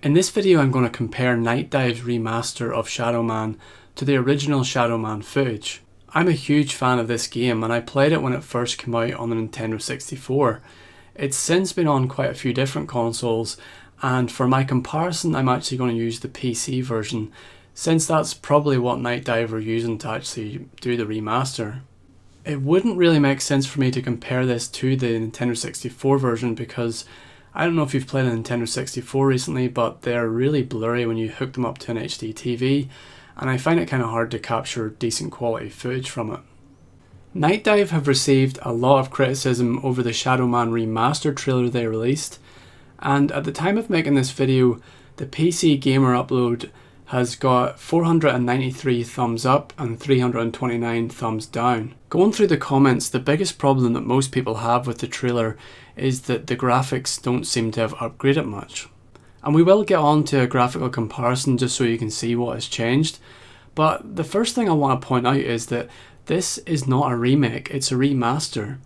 In this video I'm going to compare NightDive's remaster of Shadow Man to the original Shadow Man footage. I'm a huge fan of this game and I played it when it first came out on the Nintendo 64. It's since been on quite a few different consoles, and for my comparison I'm actually going to use the PC version, since that's probably what NightDive are using to actually do the remaster. It wouldn't really make sense for me to compare this to the Nintendo 64 version because I don't know if you've played a Nintendo 64 recently, but they're really blurry when you hook them up to an HD TV, and I find it kind of hard to capture decent quality footage from it. NightDive have received a lot of criticism over the Shadow Man Remastered trailer they released, and at the time of making this video, the PC Gamer upload has got 493 thumbs up and 329 thumbs down. Going through the comments, the biggest problem that most people have with the trailer is that the graphics don't seem to have upgraded much. And we will get on to a graphical comparison just so you can see what has changed, but the first thing I want to point out is that this is not a remake, it's a remaster.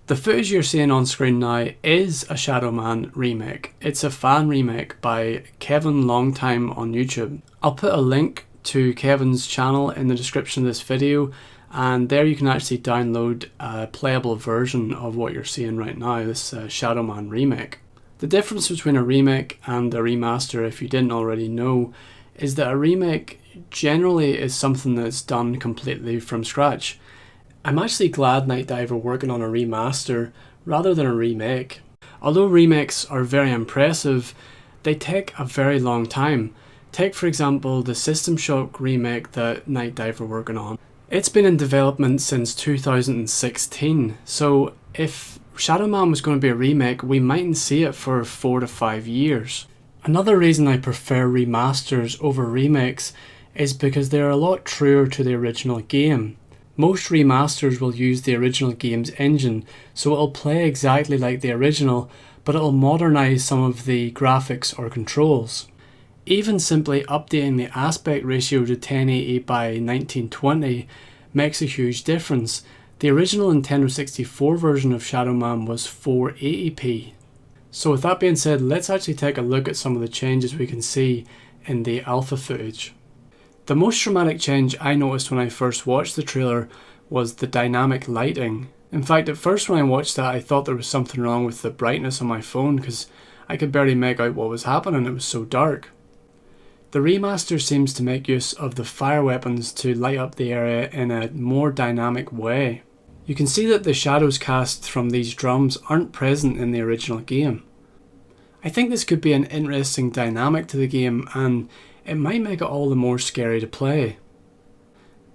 The footage you're seeing on screen now is a Shadow Man remake. It's a fan remake by Kevin Longtime on YouTube. I'll put a link to Kevin's channel in the description of this video, and there you can actually download a playable version of what you're seeing right now, this Shadow Man remake. The difference between a remake and a remaster, if you didn't already know, is that a remake generally is something that's done completely from scratch. I'm actually glad NightDive are working on a remaster rather than a remake. Although remakes are very impressive, they take a very long time. Take for example the System Shock remake that NightDive are working on. It's been in development since 2016, so if Shadow Man was going to be a remake, we mightn't see it for 4 to 5 years. Another reason I prefer remasters over remakes is because they're a lot truer to the original game. Most remasters will use the original game's engine, so it'll play exactly like the original, but it'll modernise some of the graphics or controls. Even simply updating the aspect ratio to 1080 by 1920 makes a huge difference. The original Nintendo 64 version of Shadow Man was 480p. So with that being said, let's actually take a look at some of the changes we can see in the alpha footage. The most dramatic change I noticed when I first watched the trailer was the dynamic lighting. In fact, at first when I watched that I thought there was something wrong with the brightness on my phone because I could barely make out what was happening, it was so dark. The remaster seems to make use of the fire weapons to light up the area in a more dynamic way. You can see that the shadows cast from these drums aren't present in the original game. I think this could be an interesting dynamic to the game, and it might make it all the more scary to play.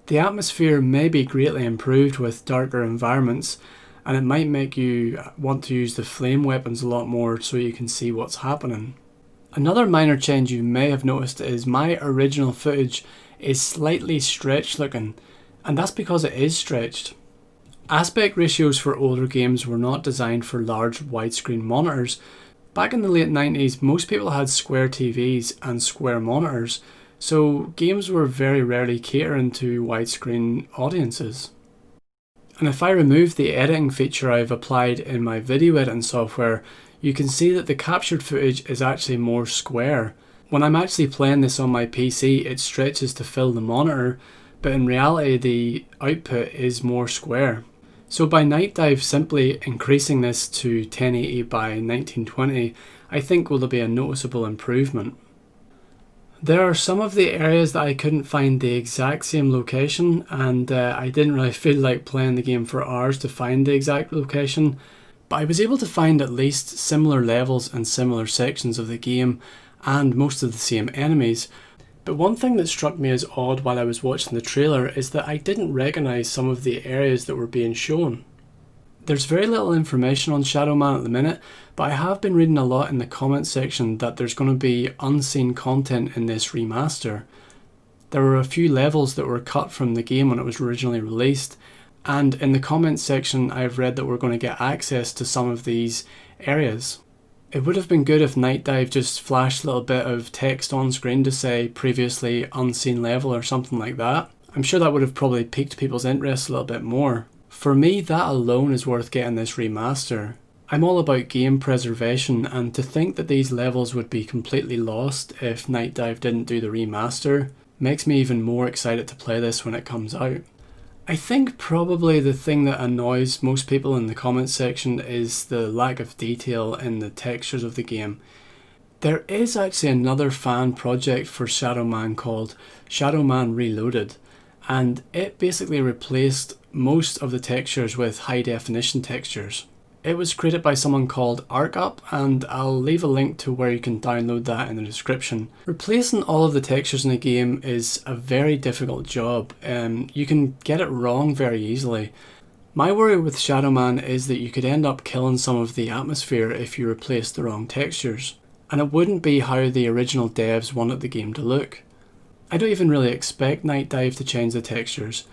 The atmosphere may be greatly improved with darker environments, and it might make you want to use the flame weapons a lot more so you can see what's happening. Another minor change you may have noticed is my original footage is slightly stretched looking, and that's because it is stretched. Aspect ratios for older games were not designed for large widescreen monitors. Back in the late 90s, most people had square TVs and square monitors, so games were very rarely catering to widescreen audiences. And if I remove the editing feature I've applied in my video editing software, you can see that the captured footage is actually more square. When I'm actually playing this on my PC, it stretches to fill the monitor, but in reality the output is more square. So by NightDive simply increasing this to 1080 by 1920, I think will be a noticeable improvement. There are some of the areas that I couldn't find the exact same location, and I didn't really feel like playing the game for hours to find the exact location, but I was able to find at least similar levels and similar sections of the game and most of the same enemies. But one thing that struck me as odd while I was watching the trailer is that I didn't recognise some of the areas that were being shown. There's very little information on Shadow Man at the minute, but I have been reading a lot in the comments section that there's going to be unseen content in this remaster. There were a few levels that were cut from the game when it was originally released, and in the comments section I've read that we're going to get access to some of these areas. It would have been good if NightDive just flashed a little bit of text on screen to say previously unseen level or something like that. I'm sure that would have probably piqued people's interest a little bit more. For me, that alone is worth getting this remaster. I'm all about game preservation, and to think that these levels would be completely lost if NightDive didn't do the remaster makes me even more excited to play this when it comes out. I think probably the thing that annoys most people in the comments section is the lack of detail in the textures of the game. There is actually another fan project for Shadow Man called Shadow Man Reloaded, and it basically replaced most of the textures with high definition textures. It was created by someone called arkup, and I'll leave a link to where you can download that in the description. Replacing all of the textures in a game is a very difficult job, and you can get it wrong very easily. My worry with Shadow Man is that you could end up killing some of the atmosphere if you replace the wrong textures, and it wouldn't be how the original devs wanted the game to look. I don't even really expect NightDive to change the textures.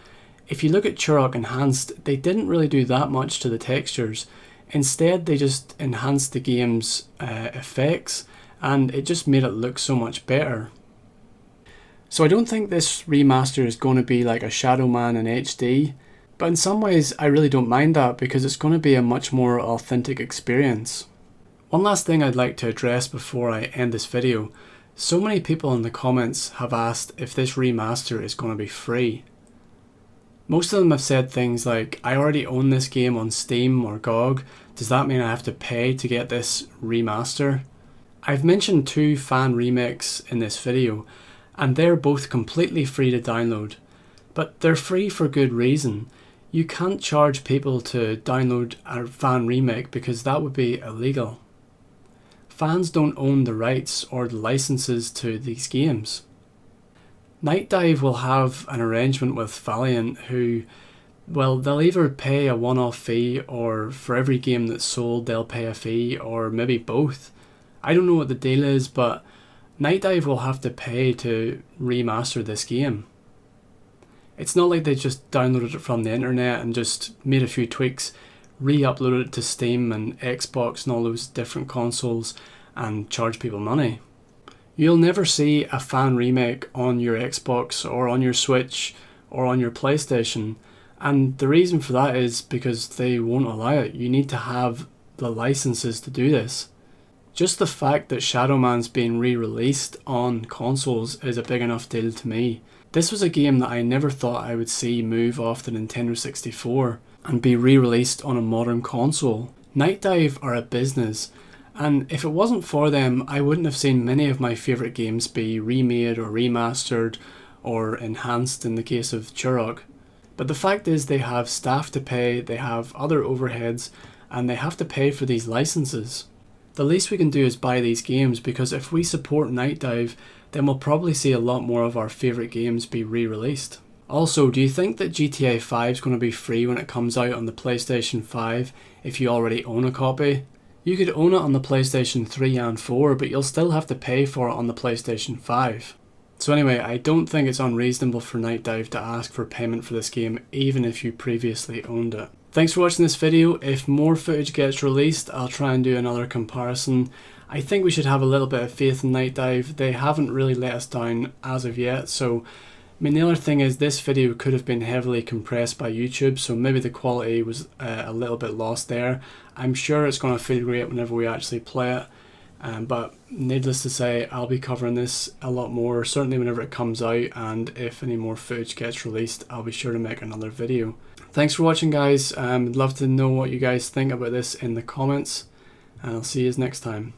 If you look at Turok Enhanced, they didn't really do that much to the textures. Instead, they just enhanced the game's effects, and it just made it look so much better. So I don't think this remaster is going to be like a Shadow Man in HD, but in some ways I really don't mind that because it's going to be a much more authentic experience. One last thing I'd like to address before I end this video. So many people in the comments have asked if this remaster is going to be free. Most of them have said things like, I already own this game on Steam or GOG, does that mean I have to pay to get this remaster? I've mentioned 2 fan remakes in this video, and they're both completely free to download. But they're free for good reason. You can't charge people to download a fan remake because that would be illegal. Fans don't own the rights or the licenses to these games. NightDive will have an arrangement with Valiant who, well, they'll either pay a one-off fee, or for every game that's sold they'll pay a fee, or maybe both. I don't know what the deal is, but NightDive will have to pay to remaster this game. It's not like they just downloaded it from the internet and just made a few tweaks, re-uploaded it to Steam and Xbox and all those different consoles and charge people money. You'll never see a fan remake on your Xbox or on your Switch or on your PlayStation, and the reason for that is because they won't allow it. You need to have the licenses to do this. Just the fact that Shadow Man's being re-released on consoles is a big enough deal to me. This was a game that I never thought I would see move off the Nintendo 64 and be re-released on a modern console. NightDive are a business, and if it wasn't for them, I wouldn't have seen many of my favourite games be remade or remastered or enhanced in the case of Turok. But the fact is they have staff to pay, they have other overheads, and they have to pay for these licenses. The least we can do is buy these games, because if we support NightDive, then we'll probably see a lot more of our favourite games be re-released. Also, do you think that GTA 5 is going to be free when it comes out on the PlayStation 5 if you already own a copy? You could own it on the PlayStation 3 and 4, but you'll still have to pay for it on the PlayStation 5. So anyway, I don't think it's unreasonable for NightDive to ask for payment for this game, even if you previously owned it. Thanks for watching this video. If more footage gets released, I'll try and do another comparison. I think we should have a little bit of faith in NightDive. They haven't really let us down as of yet, so the other thing is this video could have been heavily compressed by YouTube, so maybe the quality was a little bit lost there. I'm sure it's going to feel great whenever we actually play it, but needless to say, I'll be covering this a lot more, certainly whenever it comes out, and if any more footage gets released, I'll be sure to make another video. Thanks for watching, guys. I'd love to know what you guys think about this in the comments, and I'll see you next time.